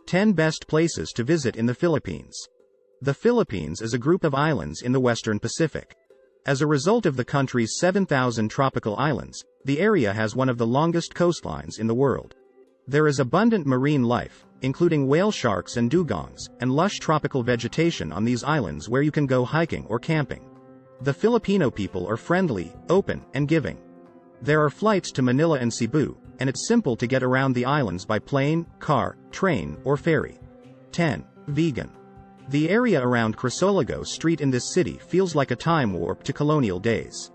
10 Best Places to Visit in the Philippines. The Philippines is a group of islands in the Western Pacific. As a result of the country's 7,000 tropical islands, the area has one of the longest coastlines in the world. There is abundant marine life, including whale sharks and dugongs, and lush tropical vegetation on these islands where you can go hiking or camping. The Filipino people are friendly, open, and giving. There are flights to Manila and Cebu, and it's simple to get around the islands by plane, car, train, or ferry. 10. Vigan. The area around Crisologo Street in this city feels like a time warp to colonial days.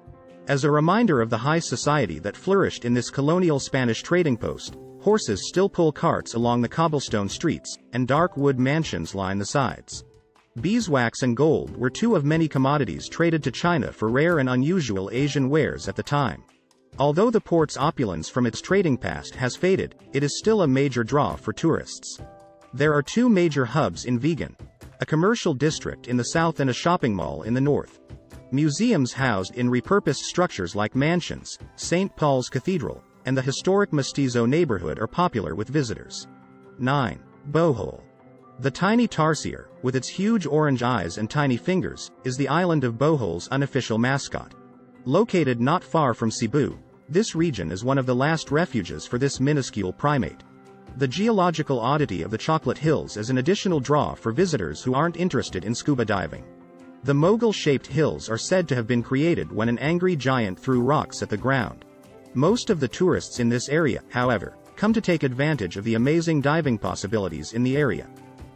As a reminder of the high society that flourished in this colonial Spanish trading post, horses still pull carts along the cobblestone streets, and dark wood mansions line the sides. Beeswax and gold were two of many commodities traded to China for rare and unusual Asian wares at the time. Although the port's opulence from its trading past has faded, it is still a major draw for tourists. There are two major hubs in Vigan: a commercial district in the south and a shopping mall in the north. Museums housed in repurposed structures like mansions, St. Paul's Cathedral, and the historic Mestizo neighborhood are popular with visitors. 9. Bohol. The tiny tarsier, with its huge orange eyes and tiny fingers, is the island of Bohol's unofficial mascot. Located not far from Cebu, this region is one of the last refuges for this minuscule primate. The geological oddity of the Chocolate Hills is an additional draw for visitors who aren't interested in scuba diving. The mogul-shaped hills are said to have been created when an angry giant threw rocks at the ground. Most of the tourists in this area, however, come to take advantage of the amazing diving possibilities in the area.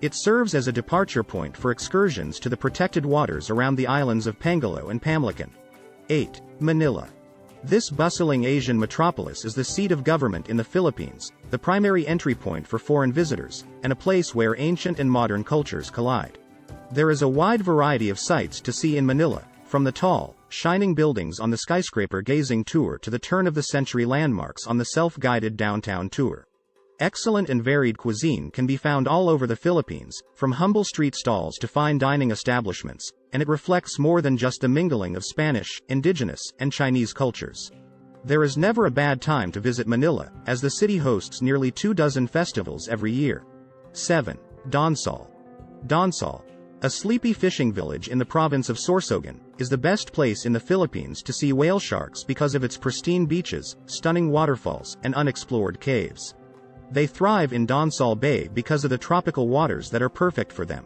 It serves as a departure point for excursions to the protected waters around the islands of Panguilo and Pamlican. 8. Manila. This bustling Asian metropolis is the seat of government in the Philippines, the primary entry point for foreign visitors, and a place where ancient and modern cultures collide. There is a wide variety of sights to see in Manila, from the tall, shining buildings on the skyscraper gazing tour to the turn-of-the-century landmarks on the self-guided downtown tour. Excellent and varied cuisine can be found all over the Philippines, from humble street stalls to fine dining establishments, and it reflects more than just the mingling of Spanish, indigenous, and Chinese cultures. There is never a bad time to visit Manila, as the city hosts nearly 24 festivals every year. 7. Donsol. Donsol, a sleepy fishing village in the province of Sorsogon, is the best place in the Philippines to see whale sharks because of its pristine beaches, stunning waterfalls, and unexplored caves. They thrive in Donsol Bay because of the tropical waters that are perfect for them.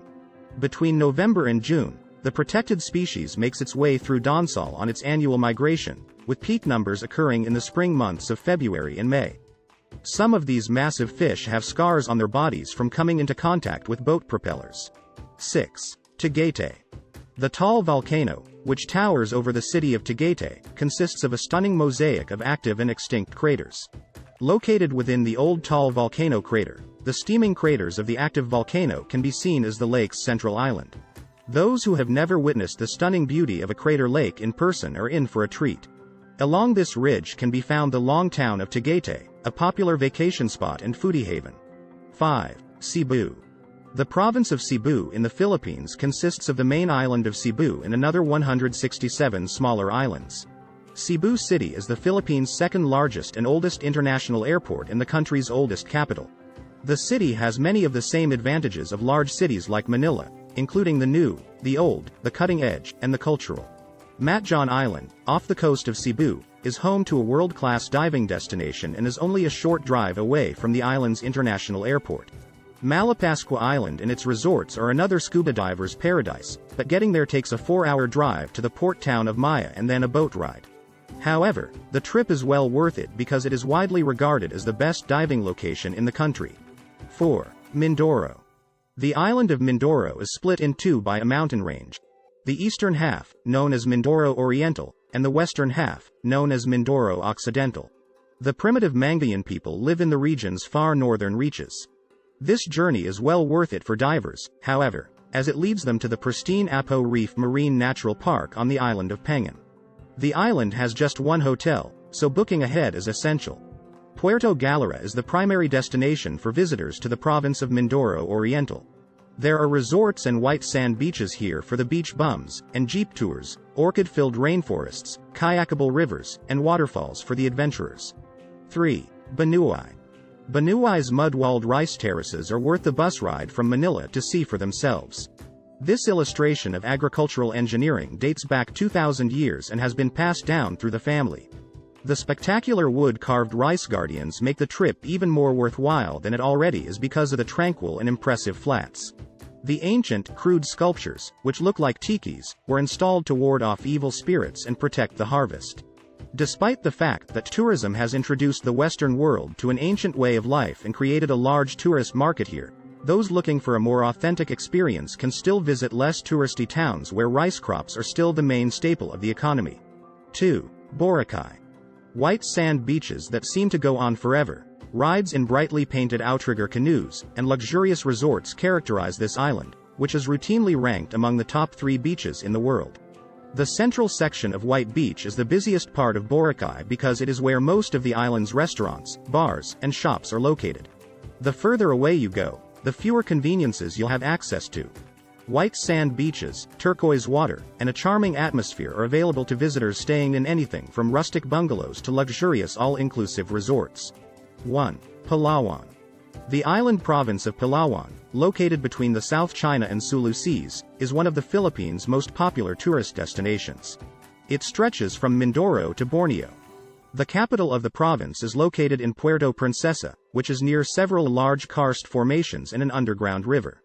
Between November and June, the protected species makes its way through Donsol on its annual migration, with peak numbers occurring in the spring months of February and May. Some of these massive fish have scars on their bodies from coming into contact with boat propellers. 6. Tagaytay. The tall volcano, which towers over the city of Tagaytay, consists of a stunning mosaic of active and extinct craters. Located within the old tall volcano crater, the steaming craters of the active volcano can be seen as the lake's central island. Those who have never witnessed the stunning beauty of a crater lake in person are in for a treat. Along this ridge can be found the long town of Tagaytay, a popular vacation spot and foodie haven. 5. Cebu. The province of Cebu in the Philippines consists of the main island of Cebu and another 167 smaller islands. Cebu City is the Philippines' second largest and oldest international airport and the country's oldest capital. The city has many of the same advantages of large cities like Manila, including the new, the old, the cutting edge, and the cultural. Matjan Island, off the coast of Cebu, is home to a world-class diving destination and is only a short drive away from the island's international airport. Malapascua Island and its resorts are another scuba diver's paradise, but getting there takes a 4-hour drive to the port town of Maya and then a boat ride. However, the trip is well worth it because it is widely regarded as the best diving location in the country. 4. Mindoro. The island of Mindoro is split in two by a mountain range. The eastern half, known as Mindoro Oriental, and the western half, known as Mindoro Occidental. The primitive Mangayan people live in the region's far northern reaches. This journey is well worth it for divers, however, as it leads them to the pristine Apo Reef Marine Natural Park on the island of Pangan. The island has just one hotel, so booking ahead is essential. Puerto Galera is the primary destination for visitors to the province of Mindoro Oriental. There are resorts and white sand beaches here for the beach bums, and jeep tours, orchid-filled rainforests, kayakable rivers, and waterfalls for the adventurers. 3. Banaue. Banaue's mud-walled rice terraces are worth the bus ride from Manila to see for themselves. This illustration of agricultural engineering dates back 2,000 years and has been passed down through the family. The spectacular wood-carved rice guardians make the trip even more worthwhile than it already is because of the tranquil and impressive flats. The ancient, crude sculptures, which look like tikis, were installed to ward off evil spirits and protect the harvest. Despite the fact that tourism has introduced the Western world to an ancient way of life and created a large tourist market here, those looking for a more authentic experience can still visit less touristy towns where rice crops are still the main staple of the economy. 2. Boracay. White sand beaches that seem to go on forever, rides in brightly painted outrigger canoes, and luxurious resorts characterize this island, which is routinely ranked among the top 3 beaches in the world. The central section of White Beach is the busiest part of Boracay because it is where most of the island's restaurants, bars, and shops are located. The further away you go, the fewer conveniences you'll have access to. White sand beaches, turquoise water, and a charming atmosphere are available to visitors staying in anything from rustic bungalows to luxurious all-inclusive resorts. 1. Palawan. The island province of Palawan, located between the South China and Sulu Seas, is one of the Philippines' most popular tourist destinations. It stretches from Mindoro to Borneo. The capital of the province is located in Puerto Princesa, which is near several large karst formations and an underground river.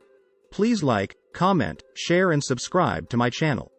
Please like, comment, share and subscribe to my channel.